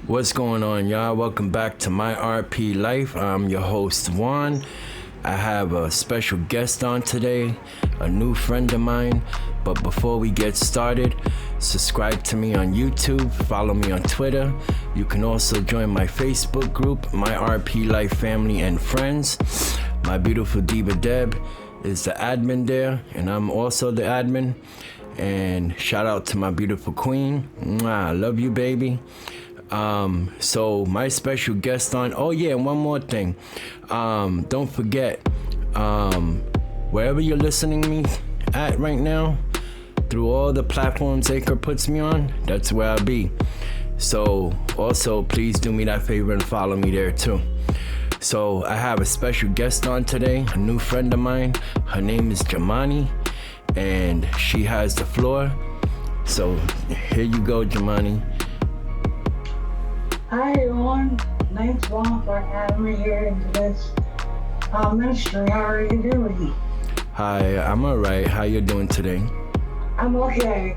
What's going on, y'all? Welcome back to My RP Life. I'm your host, Juan. I have a special guest on today, a new friend of mine. But before we get started, subscribe to me on YouTube, follow me on Twitter. You can also join my Facebook group, My RP Life Family and Friends. My beautiful Diva Deb is the admin there, and I'm also the admin. And shout out to my beautiful queen. Mwah, I love you, baby. So my special guest on, and one more thing. Don't forget, wherever you're listening to me at right now, through all the platforms Acre puts me on, that's where I'll be. So also, please do me that favor and follow me there too. So I have a special guest on today, a new friend of mine. Her name is Jahmani, and she has the floor. So here you go, Jahmani. Hi everyone, thanks Juan for having me here into this ministry. How are you doing? Hi, I'm alright. How you doing today? I'm okay.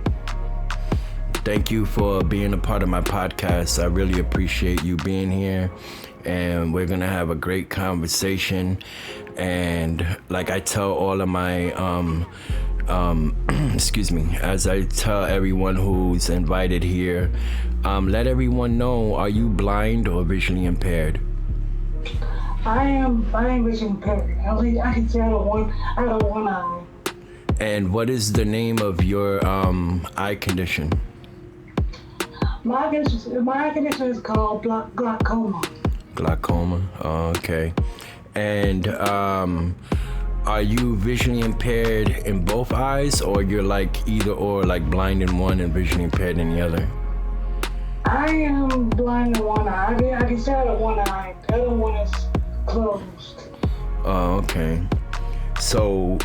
Thank you for being a part of my podcast. I really appreciate you being here, and we're gonna have a great conversation. And like I tell all of my excuse me, as I tell everyone who's invited here, let everyone know, are you blind or visually impaired? I am vision impaired. At least I can see out of one eye. And what is the name of your eye condition? My condition is called glaucoma. Glaucoma. Oh, okay. And are you visually impaired in both eyes, or you're like either or, like blind in one and visually impaired in the other? I am blind in one eye. I can see out of one eye. The other one is closed. Oh, okay. So,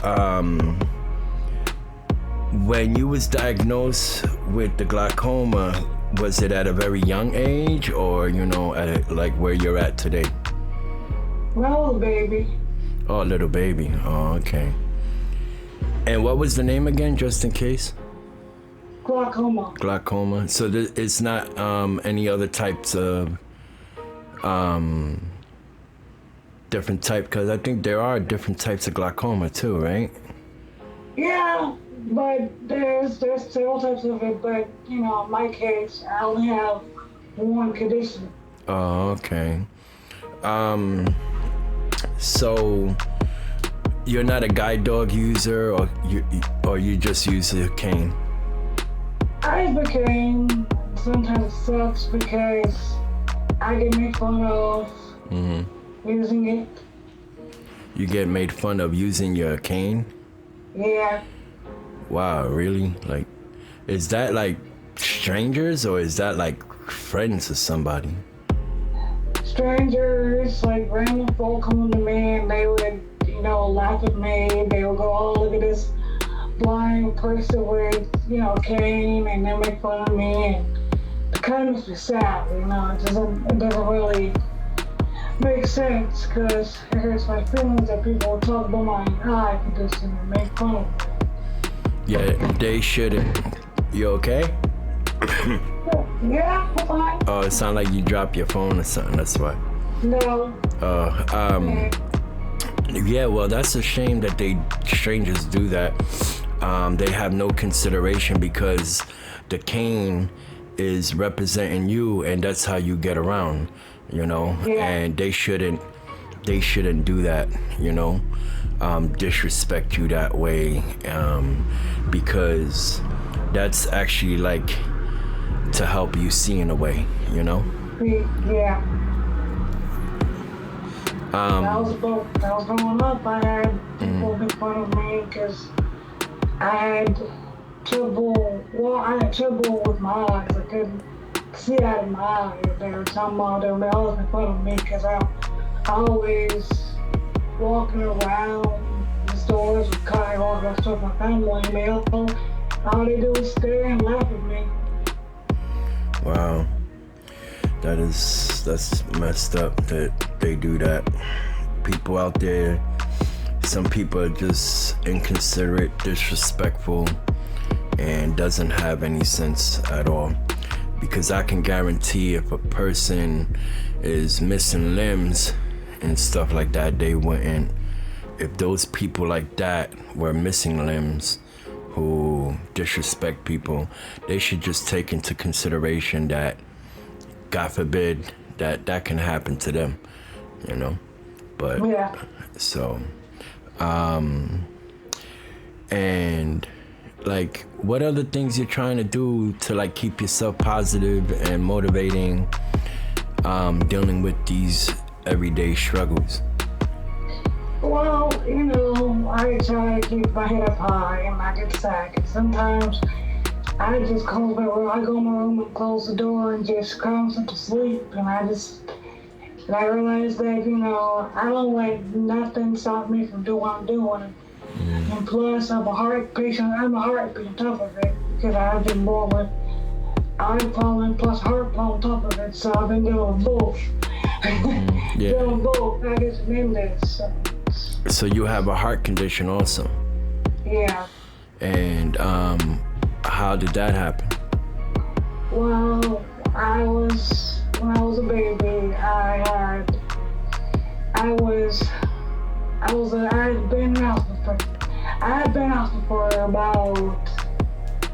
when you was diagnosed with the glaucoma, was it at a very young age, or at like where you're at today? Well, baby. Oh, little baby. Oh, okay. And what was the name again, just in case? Glaucoma. Glaucoma. So it's not any other types of different type, because I think there are different types of glaucoma too, right? Yeah, but there's several types of it. But in my case, I only have one condition. Oh, okay. So you're not a guide dog user, or you just use a cane? I use a cane. Sometimes it sucks because I get made fun of using it. You get made fun of using your cane? Yeah. Wow, really? Like, is that like strangers, or is that like friends of somebody? Strangers, like random folk coming to me, and they would, laugh at me. They would go, "Oh, look at this blind person with, cane," and they make fun of me. And it kind of makes me sad, it doesn't really make sense, because it hurts my feelings that people talk about my eye condition and make fun of me. Yeah, they shouldn't. You okay? Yeah, I'm fine. Oh, it sounds like you dropped your phone or something, that's why. No. Yeah, well, that's a shame that strangers do that. They have no consideration, because the cane is representing you, and that's how you get around, Yeah. and they shouldn't do that, disrespect you that way, because that's actually like to help you see in a way, Yeah. That was growing up. I had people make fun of me because I had trouble with my eyes. I couldn't see out of my eye. They were talking about them. They always make fun of me because I'm always walking around the stores with Kai all that stuff. My family, and all they do is stare and laugh at me. Wow. That's messed up that they do that. People out there, some people are just inconsiderate, disrespectful, and doesn't have any sense at all. because I can guarantee if a person is missing limbs and stuff like that, they wouldn't. If those people like that were missing limbs who disrespect people, they should just take into consideration that, God forbid, that can happen to them, you know? But, Yeah. so, and, like, what other things you're trying to do to, like, keep yourself positive and motivating, dealing with these everyday struggles? Well, you know, I try to keep my head up high and not get sad. And sometimes I just close my room. I go in my room and close the door and just cry myself to sleep. And I realize that, you know, I don't let nothing stop me from doing what I'm doing. And plus, I'm a heart patient. I'm a heart patient on top of it because I've been born with eye pollen plus heart pollen on top of it. So I've been doing both. Yeah. Doing both. I just named this. So you have a heart condition also? Yeah. And how did that happen? Well, when I was a baby, I had been in hospital for about, I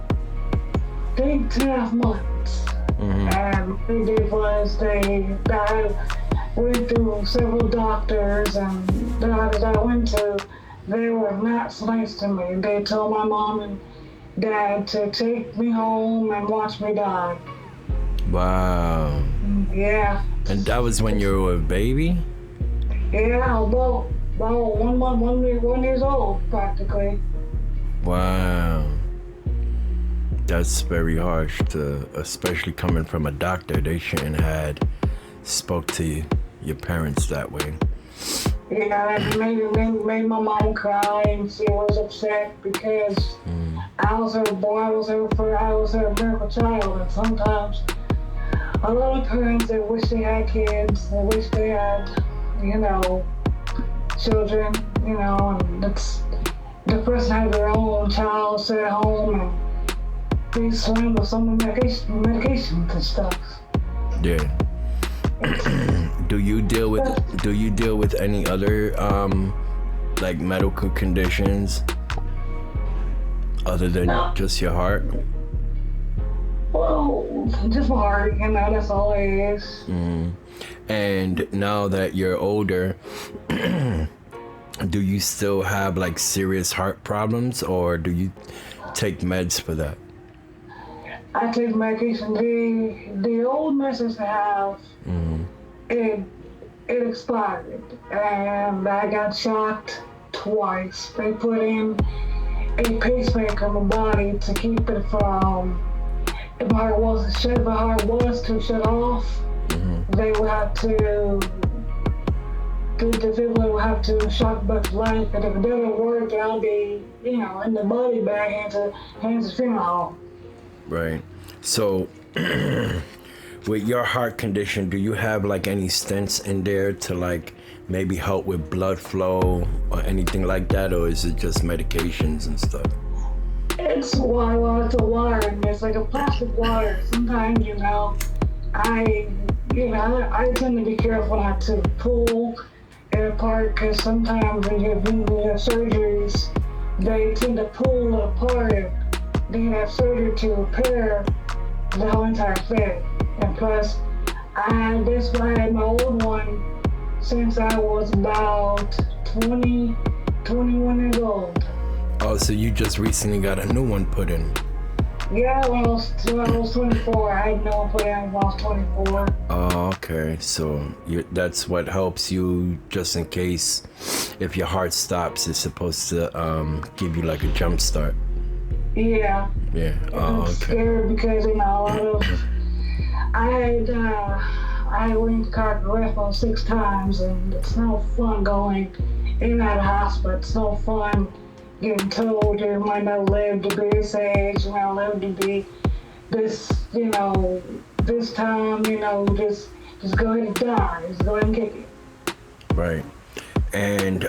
think, 2.5 months. And what they did was I went through several doctors, and the doctors I went to, they were not so nice to me. They told my mom and dad to take me home and watch me die. Wow. Yeah. And that was when you were a baby? Yeah, about 1 years old, practically. Wow. That's very harsh, especially coming from a doctor. They shouldn't had spoke to your parents that way. Yeah, it made my mom cry, and she was upset because I was her boy, I was her miracle child, and sometimes a lot of parents, they wish they had kids, they wish they had, you know, children, you know, and the person had their own child sit at home and be slammed with some medications and stuff. Yeah. Do you deal with any other like medical conditions other than just your heart? Well, just my heart, you know, that's all it is. And now that you're older, do you still have like serious heart problems, or do you take meds for that? I take medication. The old medicines I have, it expired, and I got shocked twice. They put in a pacemaker in my body to keep it from, if my heart was to shut off, they would have to, the defibrillator would have to shock back to life, and if it doesn't work, I'll be, you know, in the body bag hands to funeral home. Right. So, with your heart condition, do you have like any stents in there to like maybe help with blood flow or anything like that, or is it just medications and stuff? It's a wire, and it's like a plastic wire. Sometimes, you know, I tend to be careful not to pull it apart, because sometimes when you have surgeries, they tend to pull it apart, and then have surgery to repair the whole entire thing. And plus, I had my old one since I was about 21 years old. Oh, so you just recently got a new one put in? Yeah, when I was 24. I had no one put in when I was 24. Oh, okay. So that's what helps you, just in case if your heart stops, it's supposed to give you like a jump start. Yeah. Yeah. Oh, I'm okay. scared because, you know, I went to cardiac arrest 6 times, and it's no fun going in and out of the hospital. It's no fun getting told you might not live to be this age, you might live to be this, you know, this time, you know, just go ahead and die. Just go ahead and kick it. Right. And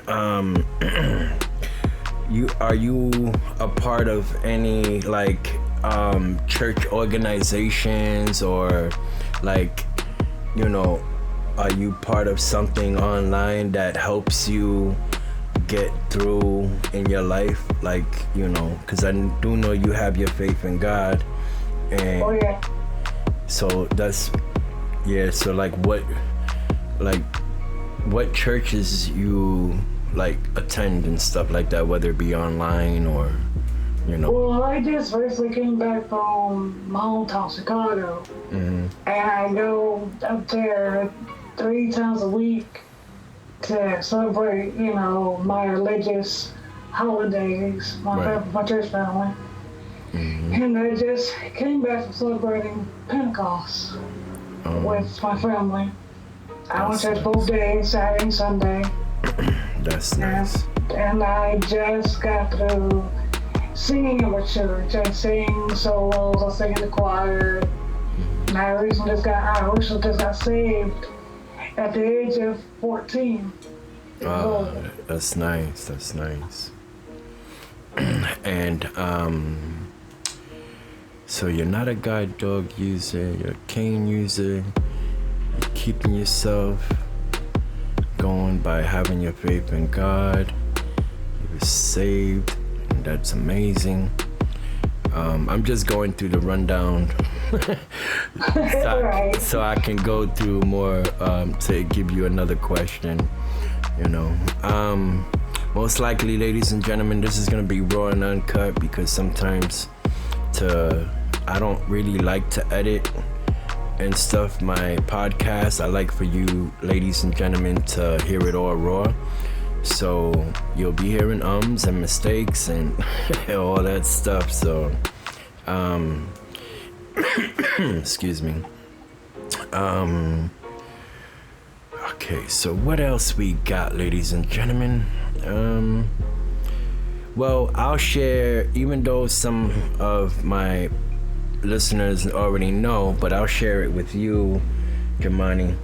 are you a part of any like church organizations, or like, are you part of something online that helps you get through in your life? Like, because I do know you have your faith in God, and Oh yeah. so that's, so like what churches you like attend and stuff like that, whether it be online or Well, I just recently came back from my hometown, Chicago, and I go up there 3 times a week to celebrate, my religious holidays, my church family. And I just came back from celebrating Pentecost with my family. I went to church both days, Saturday and Sunday. That's nice. And I just got through singing in my church. I sing solos, I sing in the choir. And I recently just got saved at the age of 14. That's nice. And so you're not a guide dog user, you're a cane user. You're keeping yourself going by having your faith in God. You were saved, and that's amazing. I'm just going through the rundown so I can go through more to give you another question. Most likely, ladies and gentlemen, this is gonna be raw and uncut, because sometimes I don't really like to edit and stuff my podcast. I like for you, ladies and gentlemen, to hear it all raw. So you'll be hearing ums and mistakes and all that stuff. So excuse me. Okay, so what else we got, ladies and gentlemen? Well, I'll share, even though some of my listeners already know, but I'll share it with you, Jahmani.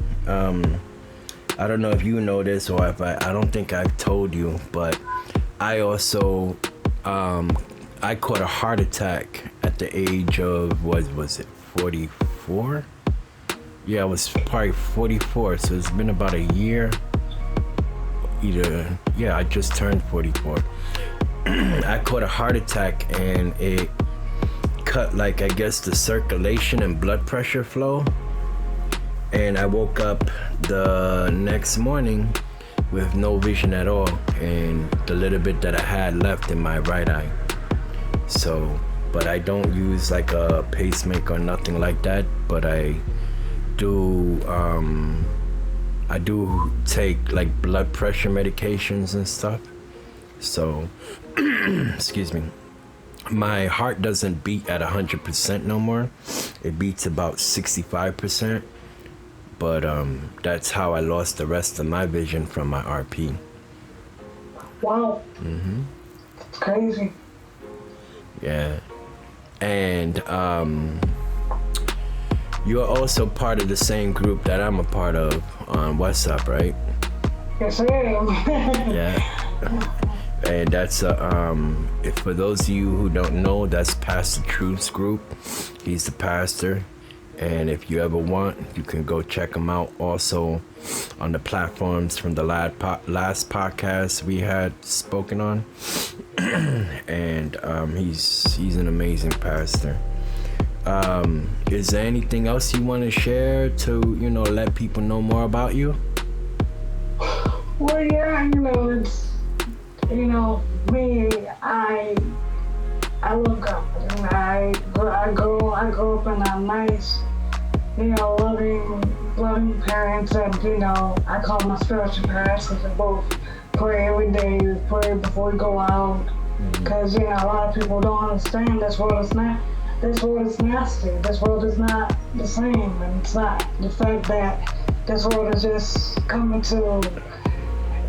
I don't know if you know this, or if I don't think I've told you, but I also I caught a heart attack at the age of, what was it, 44? Yeah, I was probably 44, so it's been about a year. I just turned 44. I caught a heart attack, and it cut, like, I guess, the circulation and blood pressure flow. And I woke up the next morning with no vision at all, and the little bit that I had left in my right eye. So, but I don't use like a pacemaker or nothing like that, but I do take like blood pressure medications and stuff. So excuse me, my heart doesn't beat at 100% no more. It beats about 65%, but that's how I lost the rest of my vision from my RP. Wow. It's crazy. Yeah. And you're also part of the same group that I'm a part of on WhatsApp, right? Yes, I am. Yeah. And that's if for those of you who don't know, that's Pastor Truth's group. He's the pastor, and if you ever want, you can go check him out also on the platforms from the last podcast we had spoken on. And he's an amazing pastor. Is there anything else you want to share to let people know more about you? Well, yeah, it's me. I love God, and I grew up in a nice, loving parents, and I call my spiritual parents, because they both pray every day. We pray before we go out, because a lot of people don't understand this world is not. This world is nasty. This world is not the same, and it's not the fact that this world is just coming to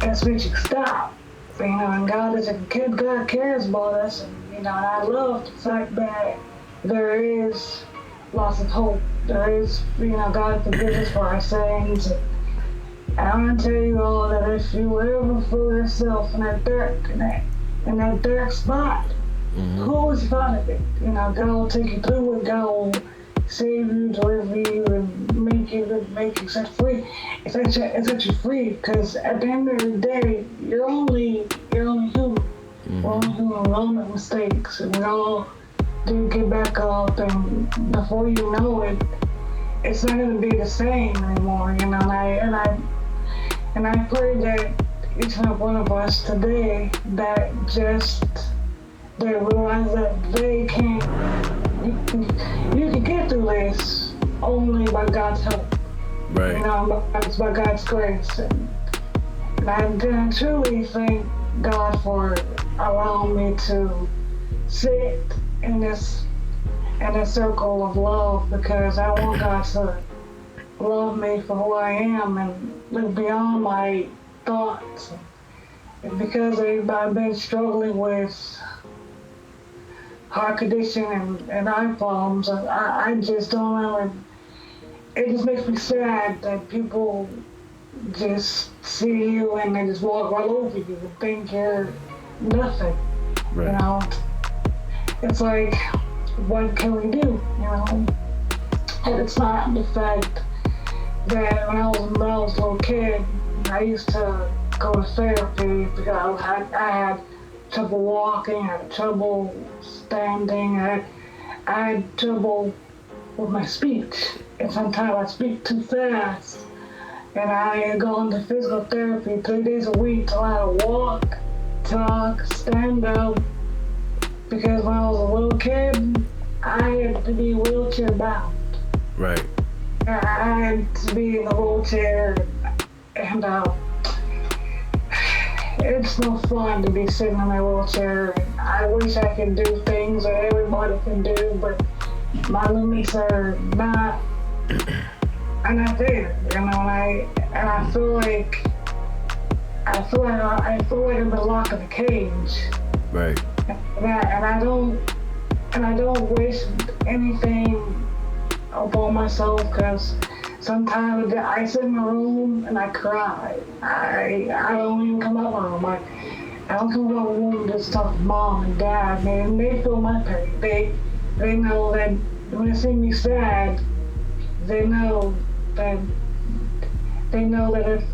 its reaching stop. And God is a good. God cares about us, and I love the fact that there is lots of hope. There is, God forgives us for our sins. And I want to tell you all that if you ever feel yourself in that dark spot, who is fond of it? You know, God will take you through it. God will save you, deliver you, and make you set free. It sets you free, because at the end of the day, you're only human. We're only human. We all make mistakes, and we all do get back up. And before you know it, it's not going to be the same anymore. You know, and I pray that each and every one of us today that realize that they can't. You can get through this only by God's help. Right. You know, by God's grace. And I truly thank God for allowing me to sit in this circle of love, because I want God to love me for who I am and live beyond my thoughts. And because I've been struggling with heart condition and eye problems, I just don't know. It just makes me sad that people just see you and they just walk right over you and think you're nothing. Right. You know, it's like, what can we do? You know, and it's not the fact that when I was a little kid, I used to go to therapy because I had trouble walking, I had trouble standing, I had trouble with my speech. And sometimes I speak too fast. And I go into physical therapy 3 days a week to learn to walk, talk, stand up. Because when I was a little kid, I had to be wheelchair bound. Right. I had to be in a wheelchair, and it's no fun to be sitting in my wheelchair. I wish I could do things that everybody can do, but my limits are not there, you know. And I feel like I've been locked in a cage. Right. And I don't wish anything upon myself, because sometimes I sit in a room and I cry. I don't even come out of my room. I don't come out of my room just talk to mom and dad, man. They feel my pain. They know that when they see me sad, they know that if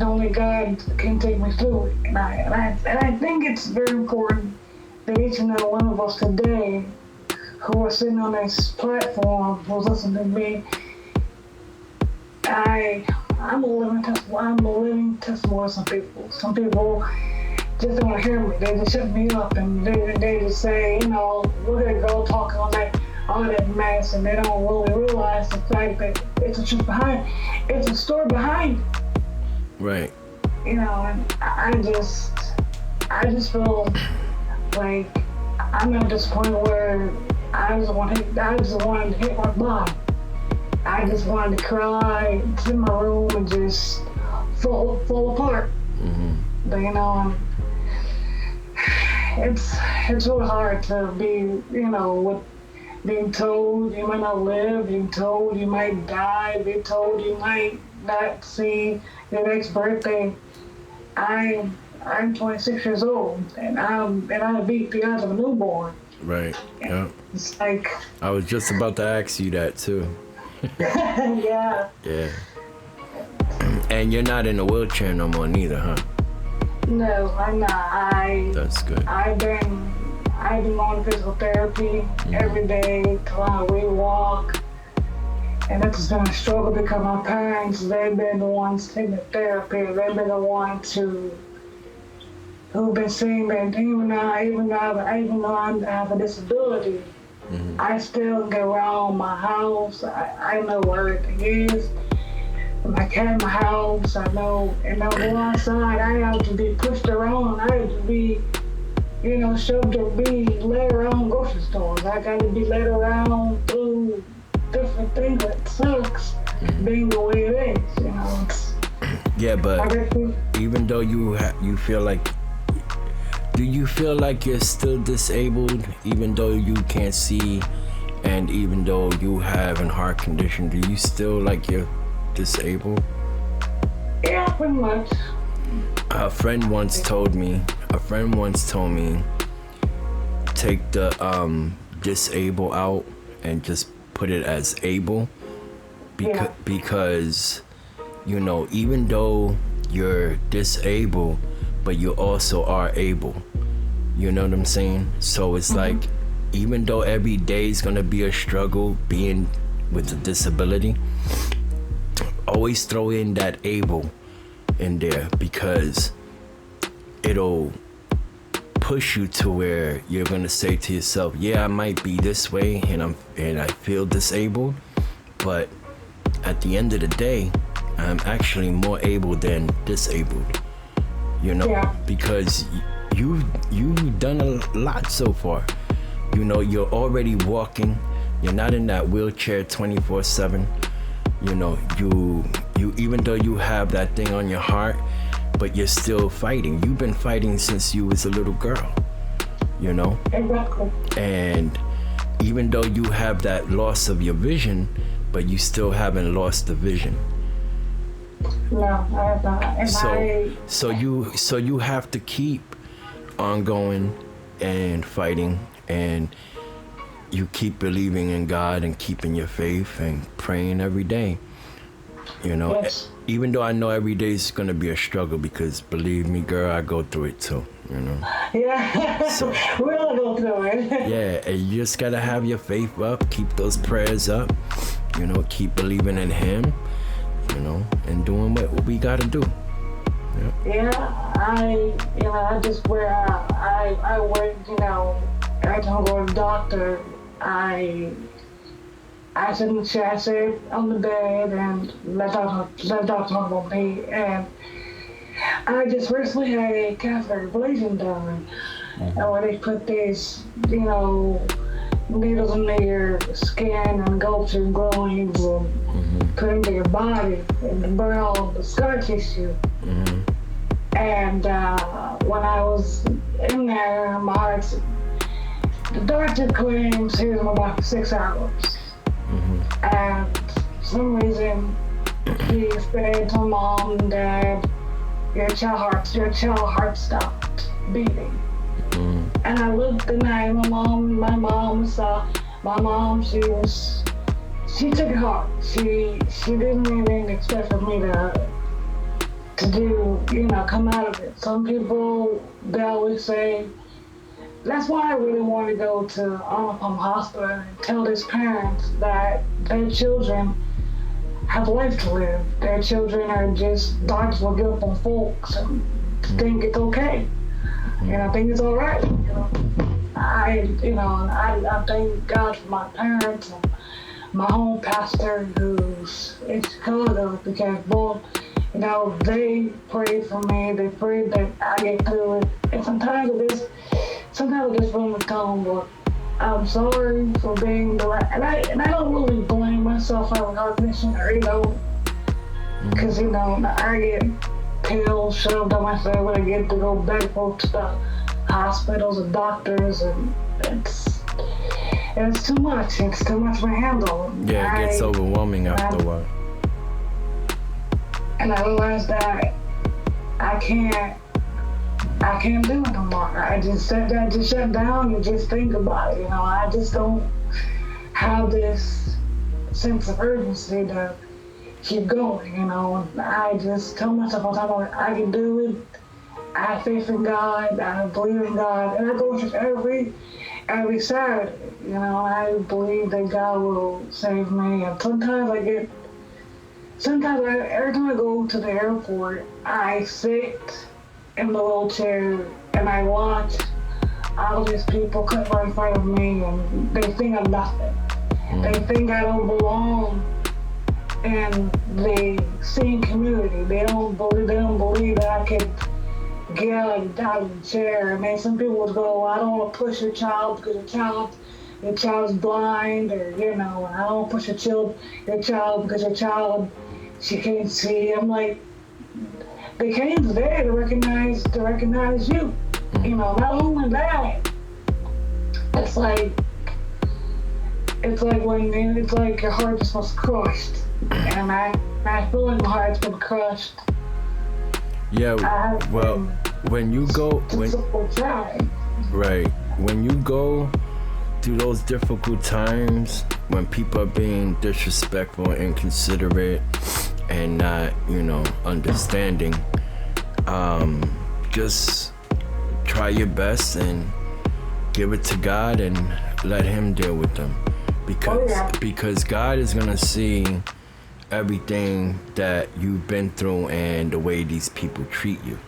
only God can take me through it. And I think it's very important that each and every one of us today who are sitting on this platform, who's listening to me, I'm a living testimony to some people. Some people just don't want to hear me. They just shut me up, and they just say, you know, we're gonna go talking all that mess, and they don't really realize the fact that it's a truth behind it. It's a story behind it. Right. You know, and I just feel like I'm at this point where I just wanted to hit my bottom. I just wanted to cry, sit in my room, and just fall apart. Mm-hmm. But you know, it's really hard to be, you know, with being told you might not live, being told you might die, being told you might not see your next birthday. I'm 26 years old, and I beat the odds of a newborn. Right. Yeah. It's like, I was just about to ask you that too. Yeah. Yeah. And you're not in a wheelchair no more neither, huh? No, I'm not. That's good. I've been on physical therapy every day to learn to walk. And it's been a struggle because my parents, they've been the ones taking the therapy. They've been the ones who've been saying that even though I have a disability, I still get around my house. I know where everything is. My cat in my house, I know. And I go outside, I have to be pushed around. I have to be, you know, shoved or be led around grocery stores. I got to be led around through different things. That sucks being the way it is, you know. Yeah, but even though you feel like, do you feel like you're still disabled even though you can't see, and even though you have a heart condition, do you still like you're disabled? Yeah, pretty much. A friend once told me take the disable out and just put it as able, because you know, even though you're disabled, but you also are able. You know what I'm saying? So it's like, even though every day is gonna be a struggle being with a disability, always throw in that able in there, because it'll push you to where you're gonna say to yourself, yeah, I might be this way and I feel disabled, but at the end of the day, I'm actually more able than disabled. You know, because you've done a lot so far. You know, you're already walking. You're not in that wheelchair 24/7. You know, you even though you have that thing on your heart, but you're still fighting. You've been fighting since you was a little girl. You know? Exactly. And even though you have that loss of your vision, but you still haven't lost the vision. No, I have not. And so you have to keep on going and fighting, and you keep believing in God and keeping your faith and praying every day. You know, yes. Even though I know every day is gonna be a struggle, because believe me, girl, I go through it too. You know. Yeah. So, we all go through it. Yeah, and you just gotta have your faith up, keep those prayers up. You know, keep believing in Him. You know, and doing what we gotta do. Yeah, I just I work, every time I go to the doctor, I sit in the chair, I sit on the bed and let doctor talk about me. And I just recently had a catheter ablation done, and where they put these, needles in your skin and go through groins and put into your body and burn all the scar tissue. And when I was in there, the doctor claims he was in about 6 hours. And for some reason, he said to mom and dad, your child heart stopped beating. And I looked and my mom saw, she took it hard. She didn't even expect for me to do, come out of it. Some people, they always say, that's why I really want to go to Arnold Palmer Hospital and tell these parents that their children have life to live. Their children are just, doctors will give up on folks and think it's okay. I think it's all right. I thank God for my parents and my home pastor who's in Chicago, because both, they prayed for me. They prayed that I get through it. And sometimes it just really come, but I'm sorry for being the right. And I don't really blame myself for having heart condition. I really don't. Because, I get pills shoved down my throat when I get to go back to the hospitals and doctors, and it's too much. It's too much to handle. Yeah, it gets overwhelming after a while. And I realized that I can't do it no more. I just shut down and just think about it. I just don't have this sense of urgency to keep going. I just tell myself all the time, I can do it. I have faith in God. I believe in God, and I go to church every Saturday. I believe that God will save me. And sometimes every time I go to the airport, I sit in the wheelchair and I watch all these people come right in front of me, and they think I'm nothing. They think I don't belong in the same community. They don't believe that I can get out of the chair. And then some people would go, I don't want to push your child because your child's blind, or I don't want to push your child because your child, she can't see. I'm like, the cane's there to recognize you. Not only that, it's like your heart just was crushed, and I feel like my heart's been crushed. Yeah, well, when you go, right, when you go through those difficult times, when people are being disrespectful, inconsiderate, and not, understanding, just try your best and give it to God and let Him deal with them, because God is gonna see everything that you've been through and the way these people treat you.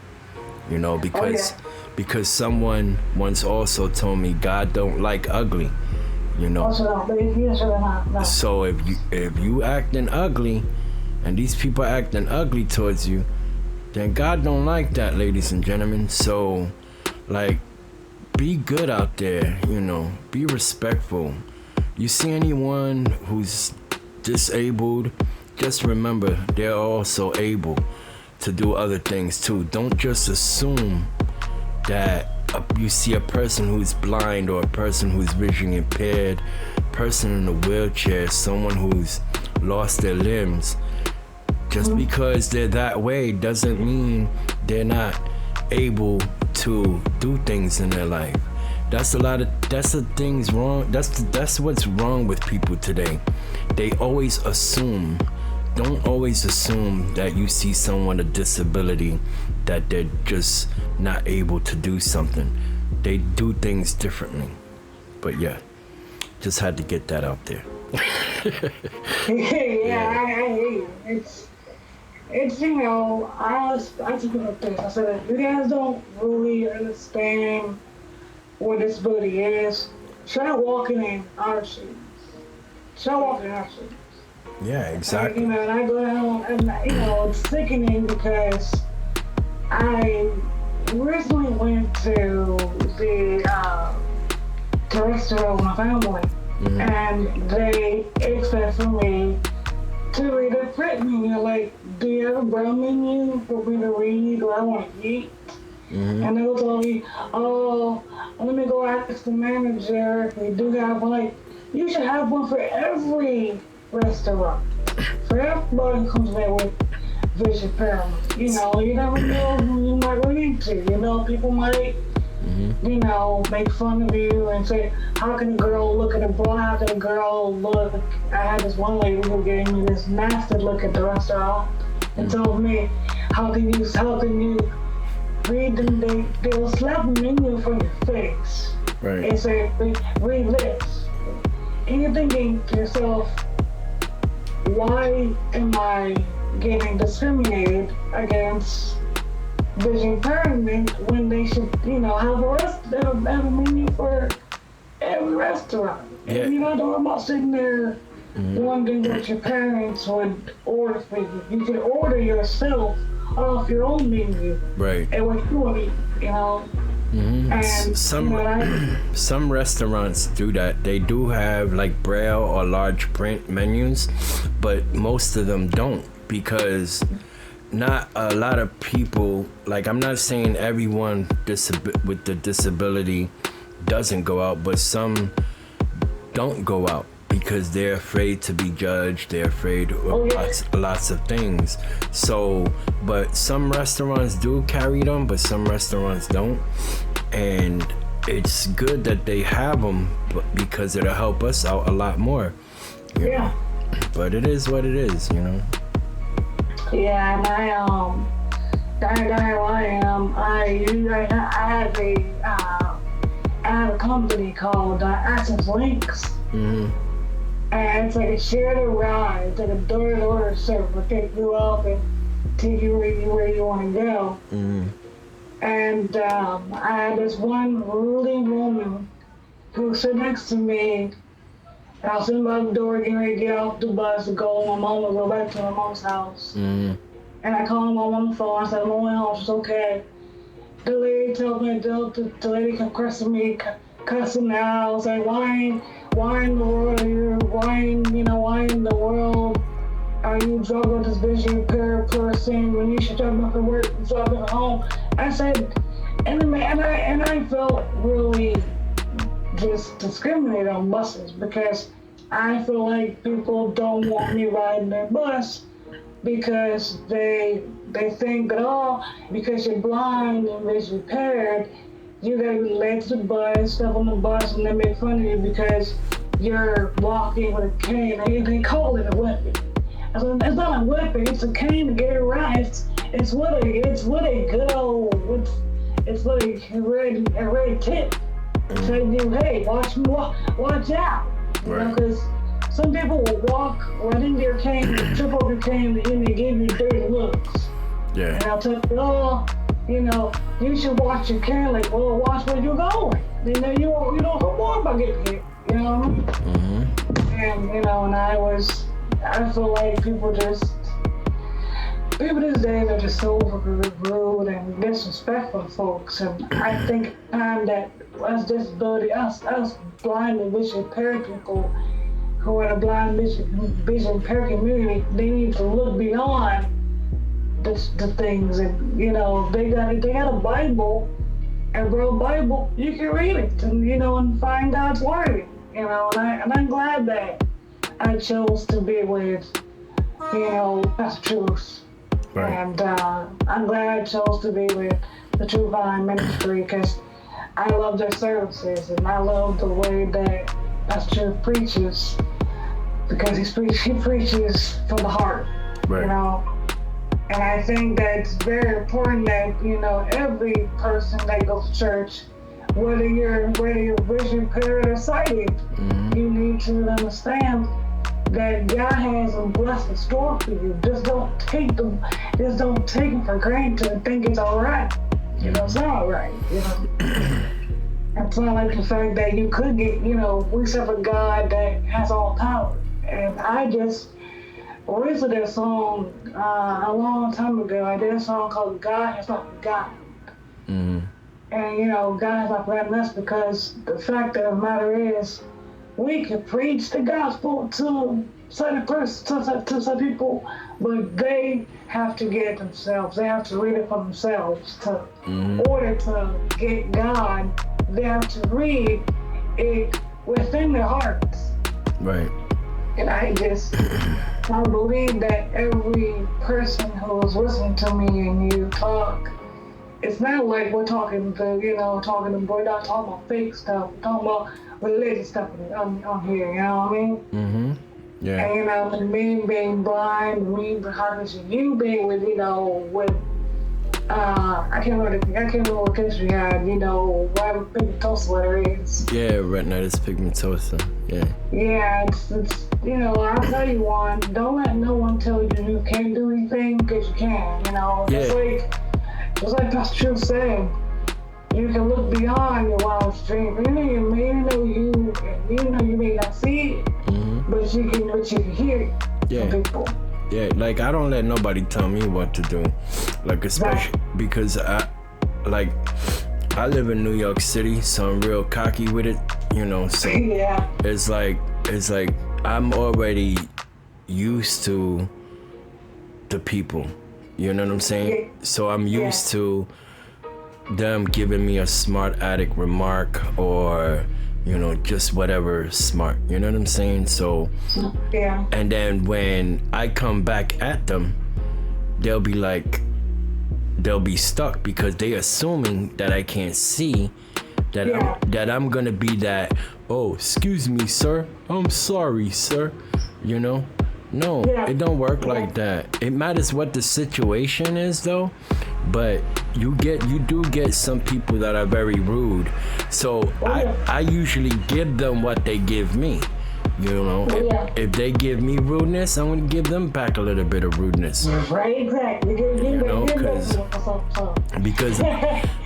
Because someone once also told me God don't like ugly. So if you acting ugly and these people acting ugly towards you, then God don't like that, ladies and gentlemen. So like, be good out there, be respectful. You see anyone who's disabled, just remember they're also able to do other things too. Don't just assume that you see a person who's blind or a person who's vision impaired, person in a wheelchair, someone who's lost their limbs. Just because they're that way doesn't mean they're not able to do things in their life. That's the things wrong. That's what's wrong with people today. They always assume. Don't always assume that you see someone with a disability that they're just not able to do something. They do things differently. But yeah, just had to get that out there. I hear you. It's I just put up this. I said, if you guys don't really understand what disability is, try walking in our shoes. Yeah, exactly. And I go down, and it's sickening because I recently went to the restaurant with my family, and they expect for me to read a print menu, like, do you have a brown menu for me to read or I want to eat? And they will tell me, oh, let me go ask the manager if we do have one. Like, you should have one for every restaurant. For everybody who comes there with vision impairment. You never know who you might run into. People might, make fun of you and say, how can a girl look at a boy? How can a girl look? I had this one lady who gave me this nasty look at the restaurant and told me, how can you read them? They'll slap a menu from your face and say, read this. And you're thinking to yourself, why am I getting discriminated against vision impairment when they should, have a menu for every restaurant? Yeah. And I don't about sitting there wondering what your parents would order for you. You can order yourself off your own menu. Right. And what you want to eat, And some restaurants do that. They do have like braille or large print menus, but most of them don't, because not a lot of people, like, I'm not saying everyone with the disability doesn't go out, but some don't go out because they're afraid to be judged. They're afraid of lots of things. So, but some restaurants do carry them, but some restaurants don't. And it's good that they have them, because it'll help us out a lot more. Yeah. But it is what it is, Yeah, and I have a company called Access Links. And it's like a shared ride. It's like a door-to-door service. Will pick you up and take you where you want to go. And I had this one really woman who sat next to me. And I was sitting by the door getting ready to get off the bus to go. My mom would go back to my mom's house. And I called my mom on the phone. I said, I'm on my home. She's okay. The lady told me, the lady kept cussing me out. I was like, why in the world are you, why in the world are you driving with this vision impaired person when you should drive to work and drive at home? I said, and I felt really just discriminated on buses, because I feel like people don't want me riding their bus because they think that, because you're blind and vision impaired, you gotta be led to the bus, step on the bus, and they make fun of you because you're walking with a cane. They call it a weapon. It's not a weapon. It's a cane to get around. It's what a good old. It's what a red tip. Telling you, hey, watch out. You know, because some people will walk right in their cane, trip over your cane, and they give you dirty looks. Yeah. And I'll tell you, oh, you know, you should watch your cane. Like, well, watch where you're going. You know, you don't know more about getting hit. You know what I mean? Mm-hmm. And you know, and I feel like people these days are just so rude and disrespectful to folks. And I think it's time that us blind and visually impaired people who are in a blind visually impaired community, they need to look beyond the things. And you know, they got a Bible, and bro, Bible, you can read it and you know and find God's word. You know, and I'm glad that I chose to be with, you know, Pastor Truth. Right. And I'm glad I chose to be with the True Vine Ministry because I love their services and I love the way that Pastor Truth preaches because he preaches from the heart, you know. And I think that it's very important that, you know, every person that goes to church, whether you're visually impaired or sighted, you need to understand that God has a blessed store for you. Just don't take them for granted and think it's all right. You know, it's not all right. You know, it's not like the fact that you could get. You know, we serve a God that has all power. And I just recently did a song a long time ago. I did a song called "God Has Not Forgotten." And you know, God has not forgotten us because the fact of the matter is, we can preach the gospel to certain people, but they have to get it themselves. They have to read it for themselves. In order to get God, they have to read it within their hearts. Right. And I believe that every person who is listening to me and you talk, it's not like we're talking to, we're not talking about fake stuff, we're talking about religious stuff on here, you know what I mean? Yeah. And you know, me being blind, how does you being with, you know, with I can't remember what country you had, you know, whatever pigmentosa, whatever it is. Yeah, retinitis pigmentosa. Yeah. Yeah, it's you know, I'll tell you one, don't let no one tell you can't do anything because you can, you know. Yeah. Just like Pastor Truth said, you can look beyond your wildest dream. You know you may not see it, but you can hear it from people. Yeah, like I don't let nobody tell me what to do. Like especially because I live in New York City, so I'm real cocky with it, you know. So it's like I'm already used to the people. You know what I'm saying? So I'm used to them giving me a smart aleck remark or, you know, just whatever smart. You know what I'm saying? So, and then when I come back at them, they'll be stuck because they assuming that I can't see that I'm gonna be that, oh, excuse me, sir. I'm sorry, sir. You know? No, it don't work like that. It matters what the situation is though, but you do get some people that are very rude. So I usually give them what they give me. You know, if they give me rudeness, I'm gonna give them back a little bit of rudeness. Right, exactly. You know,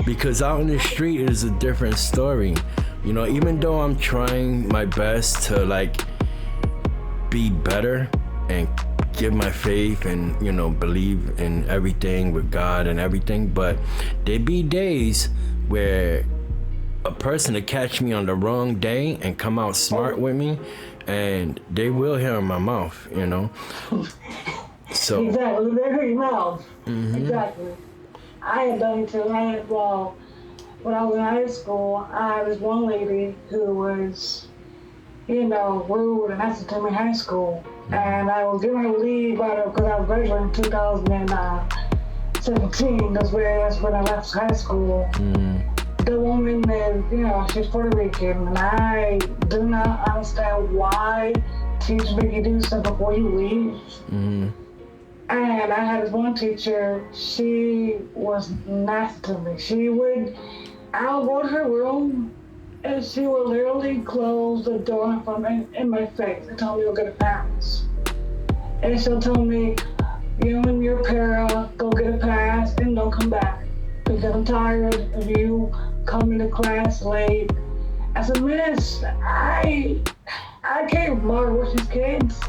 because out in the street is a different story. You know, even though I'm trying my best to like be better and give my faith and, you know, believe in everything with God and everything, but there be days where a person will catch me on the wrong day and come out smart with me, and they will hear in my mouth, you know. So exactly, they hear your mouth. Exactly. I had done it too. When I was in high school, I had this one lady who was, you know, rude, and that's to me in high school. And I was going to leave because I was graduating in 2017. That's when I left high school. the woman is, she's Puerto Rican, and I do not understand why teachers make you do stuff before you leave. Mm-hmm. And I had this one teacher, she was nasty to me. I'll go to her room, and she would literally close the door in my face and tell me to go get a pass. And she'll tell me, you and your para, go get a pass and don't come back. Because I'm tired of you coming to class late. I said, Miss, I can't monitor with these kids.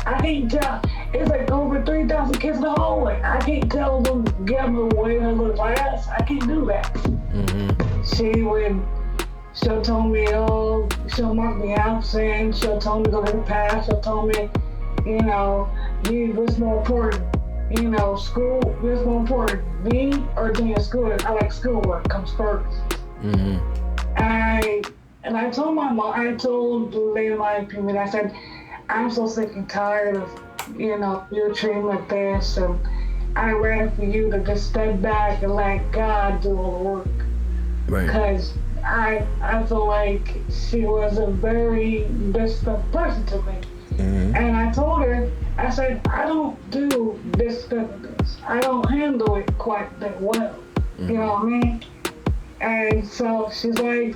I can't tell. It's like over 3,000 kids in the hallway. I can't tell them get them away and go to class. I can't do that. Mm-hmm. She'll tell me, she'll mark me absent. She'll tell me to go get a pass. She'll tell me, what's more important? School, what's more important? Me or doing school? I like schoolwork comes first. Mm-hmm. And I told my mom, I told the lady in my opinion, I said, I'm so sick and tired of, your treatment like this, and I ready for you to just step back and let God do all the work. Right. Because I feel like she was a very disrespectful person to me. Mm-hmm. And I told her, I said, I don't do disrespectful. I don't handle it quite that well. Mm-hmm. You know what I mean? And so she's like,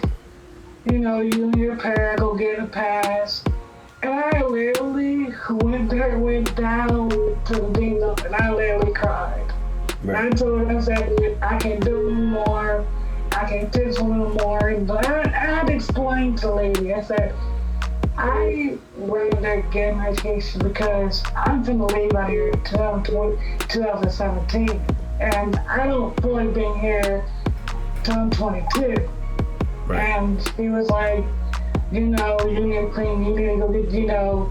you and your parent go get a pass. And I literally went down to the dean's office and I literally cried. Right. And I told her, I said, I can't do it anymore. I can't teach them anymore. But I had to explain to the lady, I said, I rather get an education because I'm going to leave out here in 2017. And I don't feel like being here till I'm 22. Right. And she was like, you need to clean, you need to go get,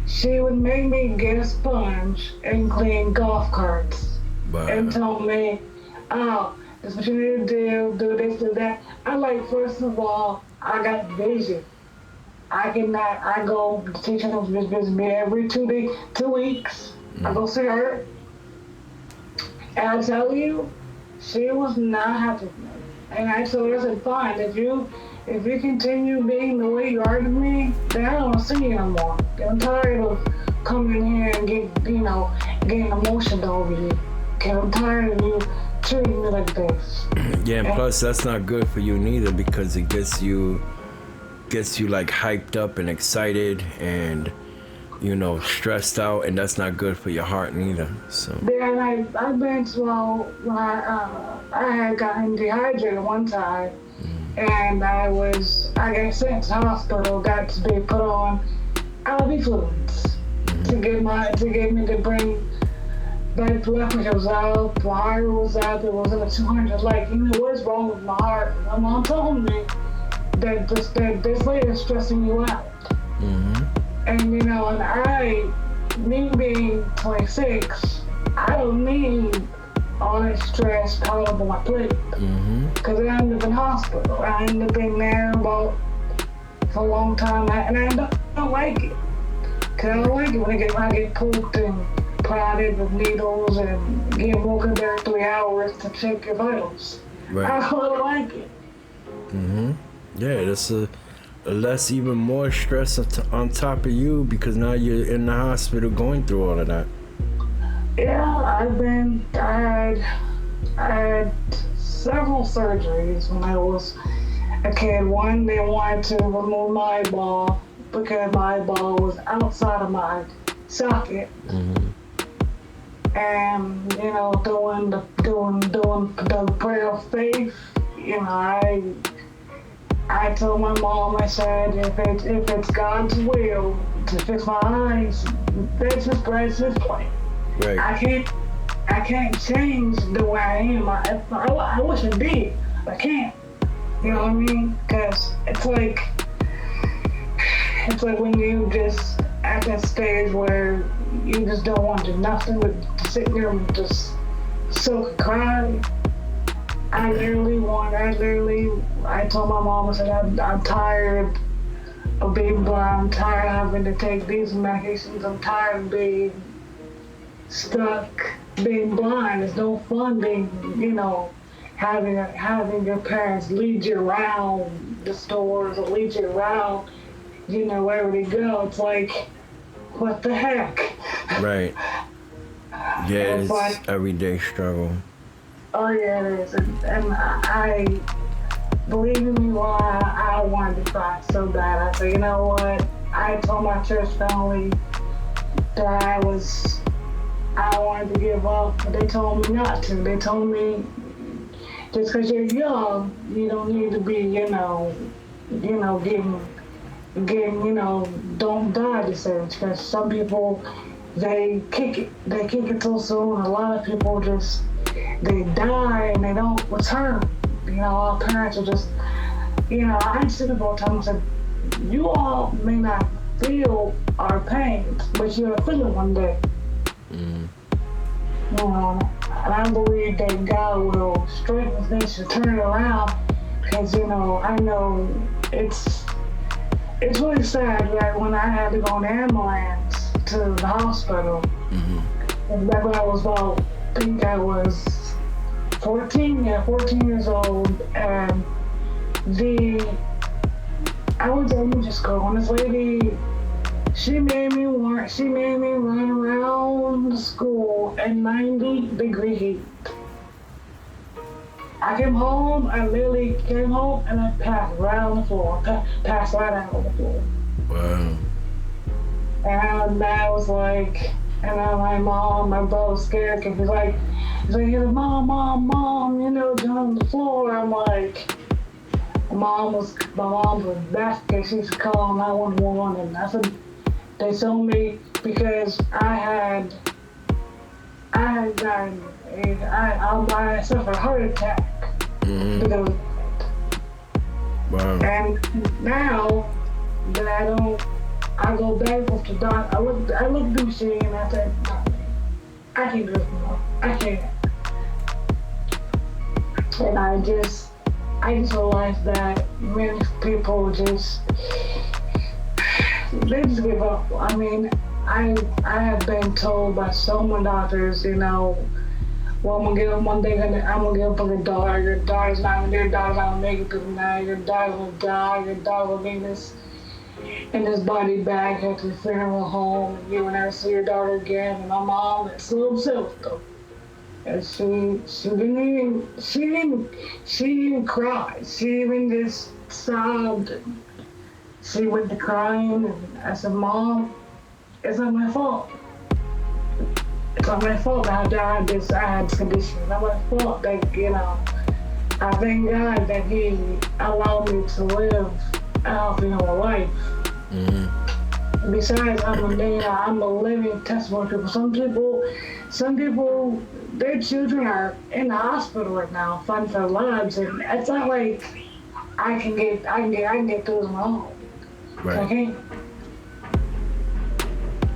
she would make me get a sponge and clean golf carts. Wow. And tell me, this is what you need to do this, do that. I'm like, first of all, I got vision. I go to teach her visit me every 2 weeks. Mm. I go see her. And I tell you, she was not happy with me. And I told her, I said, fine, if you continue being the way you are to me, then I don't want to see you no more. I'm tired of coming here and getting emotional over you. I'm tired of you treating me like this. Yeah, and plus that's not good for you neither because it gets you like hyped up and excited and stressed out, and that's not good for your heart neither. So yeah, and I've been I had gotten dehydrated one time, and I got sent to the hospital, got to be put on IV fluids to get me to bring my blood pressure was out, my heart was out, it was in the 200s. Like, what is wrong with my heart? My mom told me that this lady is stressing you out. Mm-hmm. And me being 26, I don't need all that stress piled up on my plate. Because I ended up in hospital. I ended up in there for a long time, and I don't like it. Because I don't like it when I get poked and prodded with needles and getting woken there 3 hours to check your vitals. Right. I don't like it. Mm-hmm. Yeah, that's a less, even more stress on top of you because now you're in the hospital going through all of that. Yeah, I had several surgeries when I was a kid. One, they wanted to remove my eyeball because my eyeball was outside of my socket. Mm-hmm. And, doing the prayer of faith, I told my mom, I said, if it's God's will to fix my eyes, that's his plan. Right. I can't change the way I am. I wish I did, but I can't. You know what I mean? Because it's like when you just at that stage where you just don't want to do nothing but sit there and just soak and cry. I told my mom, I said, I'm tired of being blind. I'm tired of having to take these medications. I'm tired of being stuck, being blind. It's no fun being, having your parents lead you around the stores or lead you around, wherever they go. It's like, what the heck? Right. Yeah, it's like, everyday struggle. Oh yeah, it is, and I believe me, why I wanted to cry so bad. I said, you know what? I told my church family that I wanted to give up, but they told me not to. They told me, just because you're young, you don't need to be, getting, don't die this age. Because some people, they kick it too soon. A lot of people just, they die and they don't return. Our parents are just, I sit about times and said, you all may not feel our pain, but you'll feel it one day. Mm. And I believe that God will straighten things to turn it around, because I know it's really sad that when I had to go on the ambulance to the hospital, and back when I was I was 14 years old, and let me just go on. This lady, she made me run around the school in 90-degree heat. I literally came home and I passed right on the floor, passed right out on the floor. Wow. And I was like, and then my brother was scared because he's like, mom, down on the floor. I'm like, my mom was back because she's calling 911, and I said, they told me because I suffered a heart attack. Because, wow. And now that I go back with the doctor, I look douchey and I said, I can't do this anymore. I can't. And I just realized that many people they just give up. I mean, I have been told by so many doctors, well, I'm gonna give them one day, I'm gonna give up on your daughter. Your daughter's not gonna make it through the night. Your daughter will die. Your daughter will be in this body bag at the funeral home, and you will never see your daughter again. And my mom is so upset with them. And she didn't even cry. She even just sobbed. And she went to crying, and I said, Mom, it's not my fault. It's not my fault that I had this condition. It's not my fault that, I thank God that He allowed me to live a healthy life. Besides, I'm a living testimony to people. Some people, their children are in the hospital right now fighting for their lives, and it's not like I can get through them all. Right. Okay.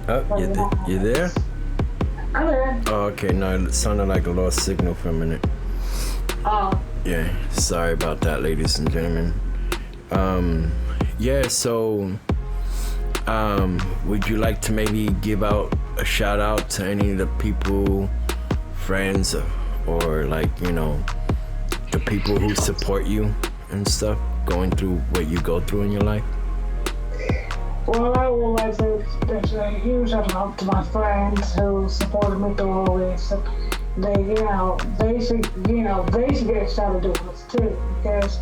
Oh, you there? I'm there. Oh, okay. No, it sounded like a lost signal for a minute. Oh. Yeah. Sorry about that, ladies and gentlemen. Yeah. So, would you like to maybe give out a shout out to any of the people, friends, or the people who support you and stuff, going through what you go through in your life? Well, I would like to give a huge shout out to my friends who supported me through all this. They should get started doing this too, because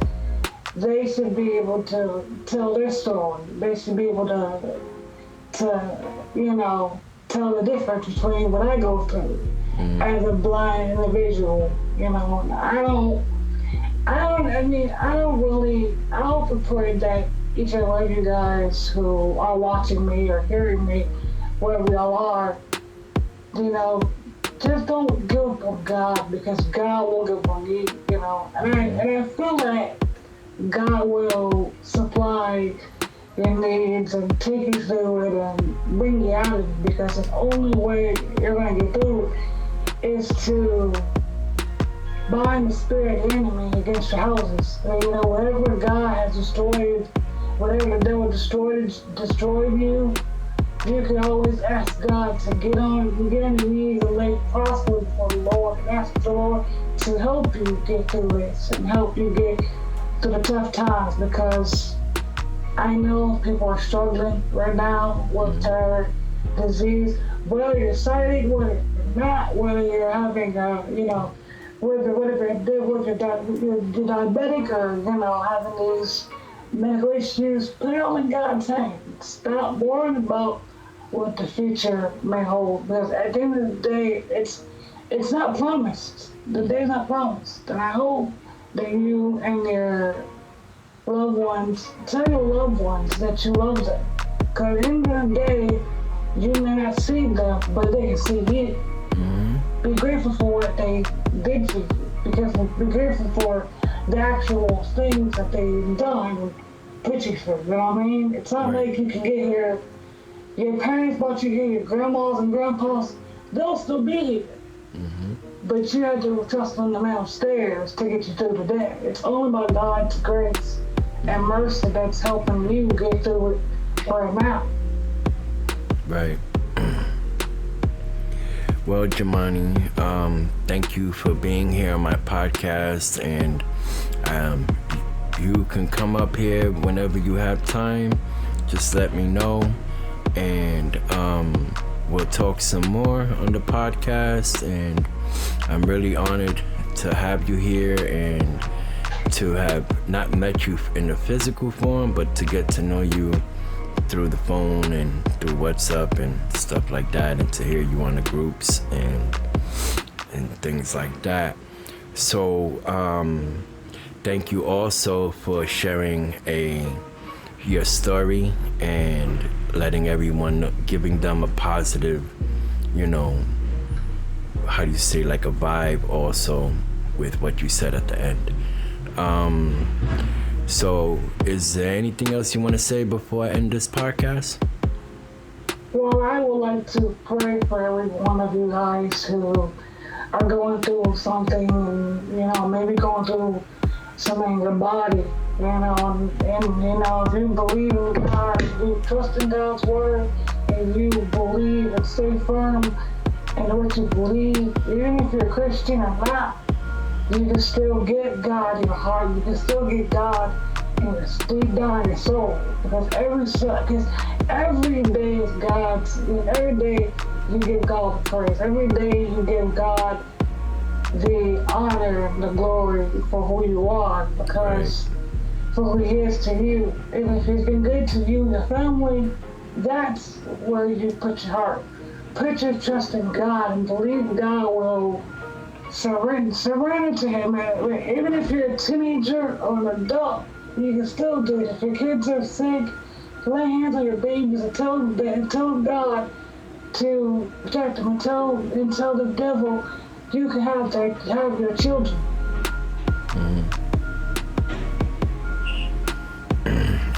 they should be able to tell their story. They should be able to tell the difference between what I go through as a blind individual. I hope and pray that each and every one of you guys who are watching me or hearing me, wherever y'all are, just don't give up on God, because God will give up on you, And I feel that God will supply your needs and take you through it and bring you out of it, because the only way you're going to get through is to bind the spirit of the enemy against your houses. Whatever God has destroyed, whatever the devil destroyed you, you can always ask God to get on your knees and lay prostrate before the Lord and ask the Lord to help you get through this and help you get through the tough times, because I know people are struggling right now with their disease, whether you're sighted, whether you're not, whether you're having, whether you're diabetic or, having these medical issues, put it all in God's hands. Stop worrying about what the future may hold, because at the end of the day, it's not promised. The day's not promised. And I hope that you and your loved ones, tell your loved ones that you love them. Because at the end of the day, you may not see them, but they can see you. Be grateful for what they did for you. Be grateful for the actual things that they've done and put you through. You know what I mean? It's not like you can get here. Your parents brought you here, your grandmas and grandpas, they'll still be here. But you have to trust in the man upstairs to get you through the day. It's only by God's grace and mercy that's helping you get through it right now. Right. Well, Jahmani, thank you for being here on my podcast, and you can come up here whenever you have time. Just let me know, and we'll talk some more on the podcast. And I'm really honored to have you here and to have not met you in the physical form, but to get to know you through the phone and through WhatsApp and stuff like that, and to hear you on the groups and things like that. So thank you also for sharing your story and letting everyone know, giving them a positive, how do you say, like a vibe also with what you said at the end. So is there anything else you want to say before I end this podcast? Well, I would like to pray for every one of you guys who are going through something, maybe going through something in your body, and if you believe in God, you trust in God's word, and you believe and stay firm in what you believe, even if you're a Christian or not, you can still get God in your heart. You can still get God deep down in your soul. Because every day is God's. Every day you give God the praise. Every day you give God the honor and the glory for who you are. Because for who He is to you. And if He's been good to you and your family, that's where you put your heart. Put your trust in God and believe God will surrender to Him. Even if you're a teenager or an adult, you can still do it. If your kids are sick, lay hands on your babies and tell God to protect them, and tell the devil you can have your children.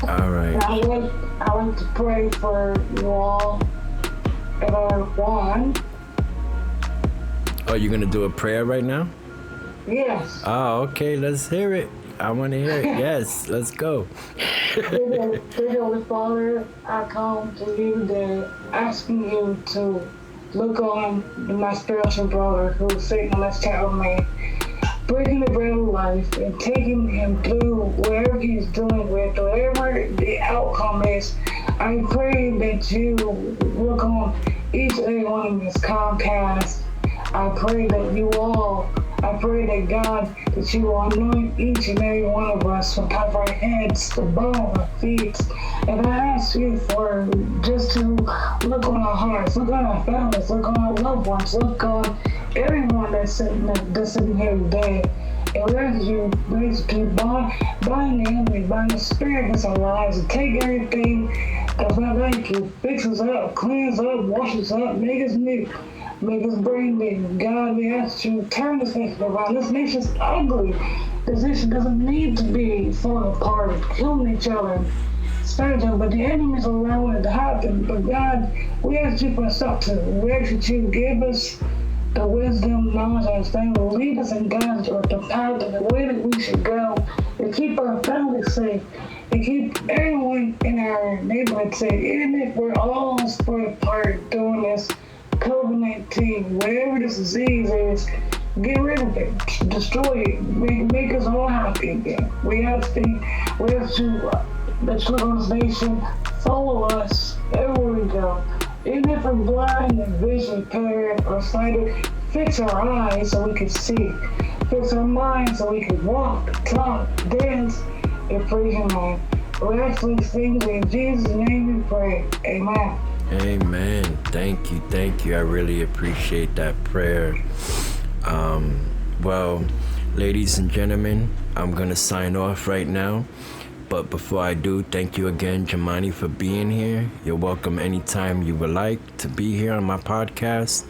All right. I like to pray for you all. Juan. Oh, you're gonna do a prayer right now? Yes. Oh, okay. Let's hear it. I want to hear it. Yes, let's go. Dear Heavenly Father, I come to you today asking you to look on my spiritual brother who's sitting on this chat with me, breaking the bread of life and taking him through whatever he's dealing with, whatever the outcome is. I pray that you look on each and every one of this Comcast. I pray that God, that you will anoint each and every one of us from top of our heads to the bottom of our feet. And I ask you for just to look on our hearts, look on our families, look on our loved ones, look on everyone that's sitting here today. And let you bind the enemy, bind the spirit that's our lives, and take everything that's not like you, fix us up, clean us up, wash us up, make us new. Make us brand new. God, we ask you to turn this nation around. This nation's ugly. This nation doesn't need to be falling apart and killing each other. But the enemy's allowing it to happen. But God, we ask you for a stop to. We ask that you give us the wisdom, knowledge, and understanding. Lead us and guide us with the path and the way that we should go. to keep our family safe, to keep everyone in our neighborhood safe, even if we're all split apart doing this COVID-19, whatever this disease is, get rid of it, destroy it, make us all happy again. We have to the children's nation follow us everywhere we go. Even if we're blind and vision impaired or sighted, fix our eyes so we can see. Fix our minds so we can walk, talk, dance, and praise your name. We ask these things in Jesus' name we pray. Amen. Amen. Thank you. I really appreciate that prayer. Well, ladies and gentlemen, I'm going to sign off right now. But before I do, thank you again, Jahmani, for being here. You're welcome anytime you would like to be here on my podcast.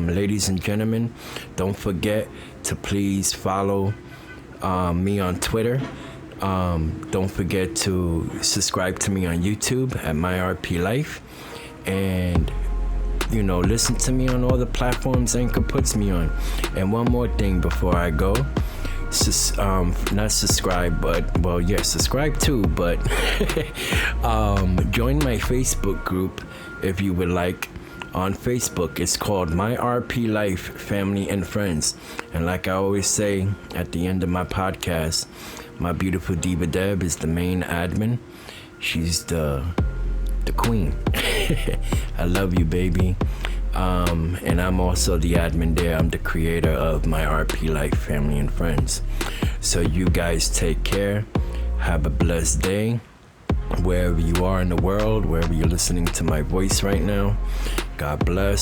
Ladies and gentlemen, don't forget to please follow me on Twitter. Don't forget to subscribe to me on YouTube at MyRP Life. And, listen to me on all the platforms Anchor puts me on. And one more thing before I go. Not subscribe, but subscribe too, but join my Facebook group if you would like. On Facebook, it's called My RP Life, Family and Friends. And like I always say at the end of my podcast, my beautiful Diva Deb is the main admin. She's the queen. I love you, baby. And I'm also the admin there. I'm the creator of My RP Life, Family and Friends. So you guys take care. Have a blessed day. Wherever you are in the world, wherever you're listening to my voice right now. God bless.